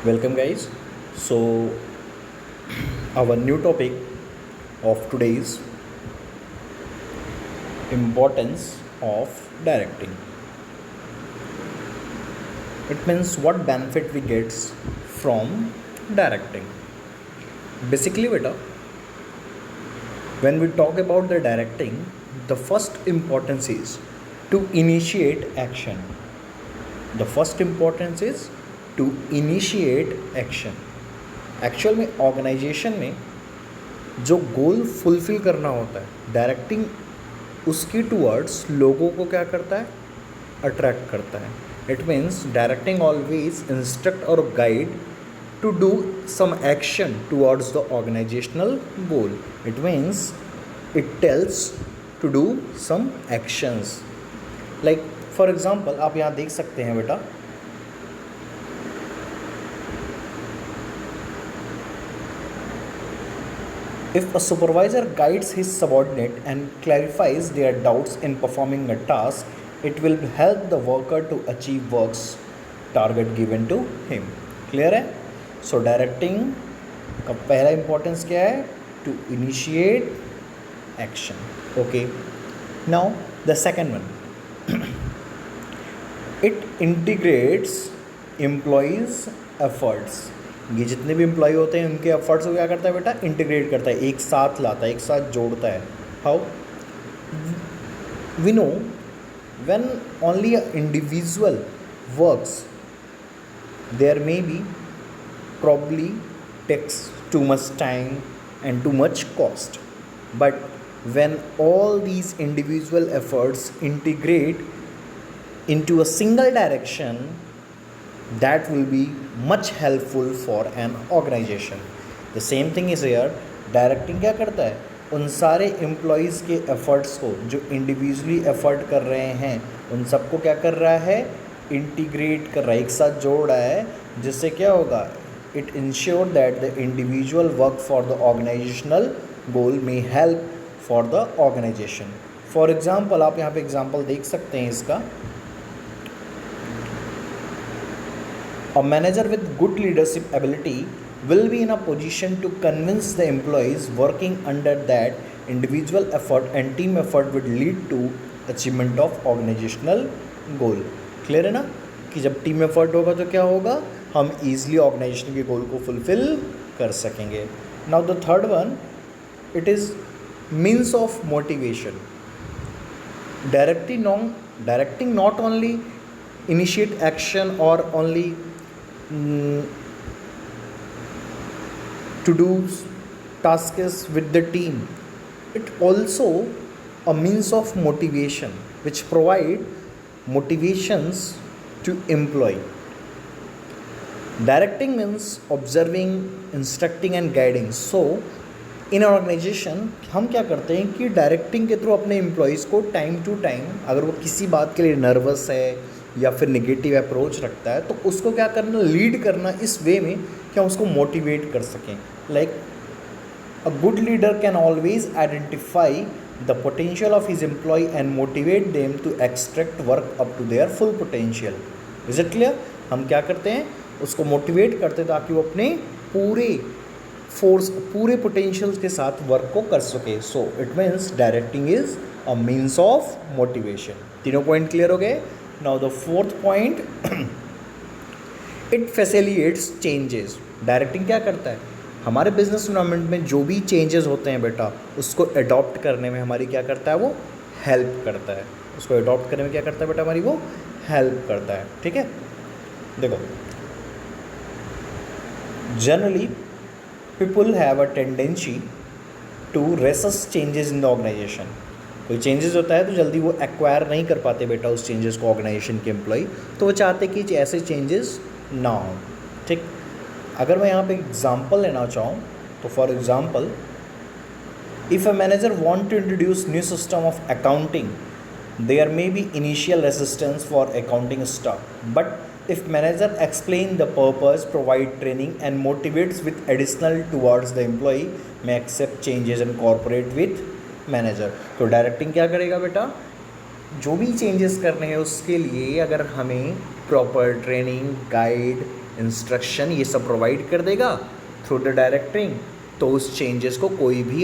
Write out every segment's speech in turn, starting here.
Welcome, guys. So, our new topic of today is importance of directing. It means what benefit we get from directing. Basically, beta, when we talk about the directing, the first importance is to initiate action. The first importance is to initiate action. Actual में organisation में जो गोल fulfil करना होता है, directing उसकी towards लोगों को क्या करता है, अट्रैक्ट करता है. It means directing always instruct और guide to do some action towards the organizational goal. It means it tells to do some actions. Like for example, आप यहाँ देख सकते हैं बेटा, if a supervisor guides his subordinate and clarifies their doubts in performing a task, it will help the worker to achieve work's target given to him. Clear है? सो directing का पहला importance क्या है, to initiate action. Okay, now the second one, it integrates employees efforts. ये जितने भी employ होते हैं उनके एफर्ट्स को क्या करता है बेटा, इंटीग्रेट करता है, एक साथ लाता है, एक साथ जोड़ता है. How? We know when only a individual works there may be probably takes too much time and too much cost. But when all these individual efforts integrate into a single direction, that will be much helpful for an organization. The same thing is here. Directing क्या करता है, उन सारे employees के efforts को जो individually effort कर रहे हैं उन सबको क्या कर रहा है, इंटीग्रेट कर रहा है, एक साथ जोड़ रहा है, जिससे क्या होगा, it ensure that the individual work for the organizational goal may help for the organization. For example, आप यहाँ पे एग्जाम्पल देख सकते हैं इसका. A manager with good leadership ability will be in a position to convince the employees working under that individual effort and team effort would lead to achievement of organizational goal. Clear है ना कि जब team effort होगा तो क्या होगा, हम easily organisation के गोल को फुलफिल कर सकेंगे. Now the third one, it is means of motivation. Directing not only initiate action or only to do tasks with the team, it also a means of motivation which provide motivations to employee. Directing means observing, instructing and guiding. So in an organization हम क्या करते हैं कि directing के through अपने employees को time to time, अगर वो किसी बात के लिए नर्वस है या फिर नेगेटिव अप्रोच रखता है, तो उसको क्या करना, लीड करना इस वे में कि हम उसको मोटिवेट कर सकें. Like a good leader can always identify the potential of his employee and motivate them to extract work up to their full potential. Is it clear? हम क्या करते हैं, उसको मोटिवेट करते हैं ताकि वो अपने पूरे फोर्स, पूरे पोटेंशियल के साथ वर्क को कर सके. So it means directing is a means of motivation. तीनों पॉइंट क्लियर हो गए. Now the fourth point, it facilitates changes. Directing क्या करता है, हमारे बिजनेस इन्वायरमेंट में जो भी चेंजेस होते हैं बेटा, उसको अडॉप्ट करने में हमारी क्या करता है, वो हेल्प करता है. उसको अडॉप्ट करने में क्या करता है बेटा, हमारी वो हेल्प करता है. ठीक है, देखो, generally people have a tendency to resist changes in the organisation. कोई चेंजेस होता है तो जल्दी वो एक्वायर नहीं कर पाते बेटा उस चेंजेस को ऑर्गेनाइजेशन के एम्प्लॉय, तो वो चाहते कि ऐसे चेंजेस ना हो. ठीक, अगर मैं यहाँ पे एग्जाम्पल लेना चाहूँ तो for example, if a manager want to introduce new system of accounting, there may be initial resistance for accounting staff, but if manager explain the purpose, provide training and motivates with additional towards the employee, may accept changes and corporate with manager. तो directing क्या करेगा बेटा, जो भी changes करने हैं उसके लिए अगर हमें प्रॉपर ट्रेनिंग, गाइड, इंस्ट्रक्शन ये सब प्रोवाइड कर देगा थ्रू द डायरेक्टिंग, तो उस चेंजेस को कोई भी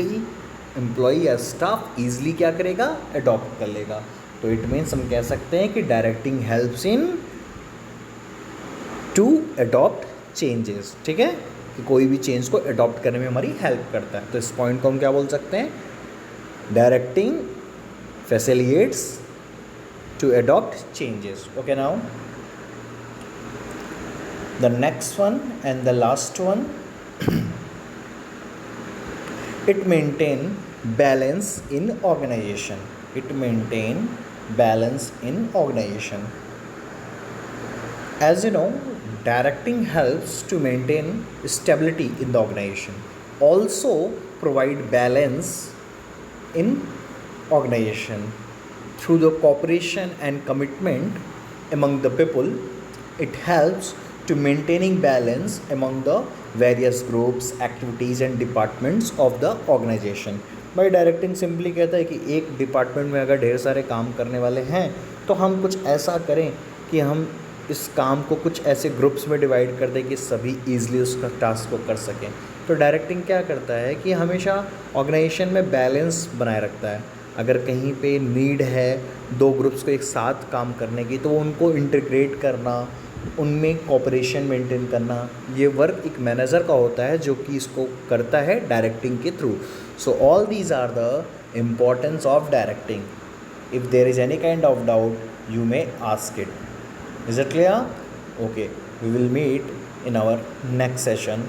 एम्प्लॉई या स्टाफ ईजिली क्या करेगा, अडॉप्ट कर लेगा। तो इट मीन्स हम कह सकते हैं कि directing helps in to adopt changes, ठीक है, कि कोई भी चेंज को अडॉप्ट करने में हमारी हेल्प करता है। तो इस पॉइंट को हम क्या बोल सकते हैं, directing facilitates to adopt changes. Okay, now the next one and the last one, it maintain balance in organization. It maintain balance in organization. As you know, directing helps to maintain stability in the organization, also provide balance in organization through the cooperation and commitment among the people. It helps to maintaining balance among the various groups, activities and departments of the organization. by directing simply कहता है कि एक department में अगर ढेर सारे काम करने वाले हैं तो हम कुछ ऐसा करें कि हम इस काम को कुछ ऐसे ग्रुप्स में डिवाइड कर दें कि सभी ईजिली उसका टास्क को कर सकें। तो डायरेक्टिंग क्या करता है कि हमेशा ऑर्गेनाइजेशन में बैलेंस बनाए रखता है। अगर कहीं पे नीड है दो ग्रुप्स को एक साथ काम करने की, तो उनको इंटीग्रेट करना, उनमें कोऑपरेशन मेंटेन करना, ये वर्क एक मैनेजर का होता है जो कि इसको करता है डायरेक्टिंग के थ्रू। So all these are the importance of directing. If there is any kind of doubt you may ask it. Is it clear? Okay, we will meet in our next session.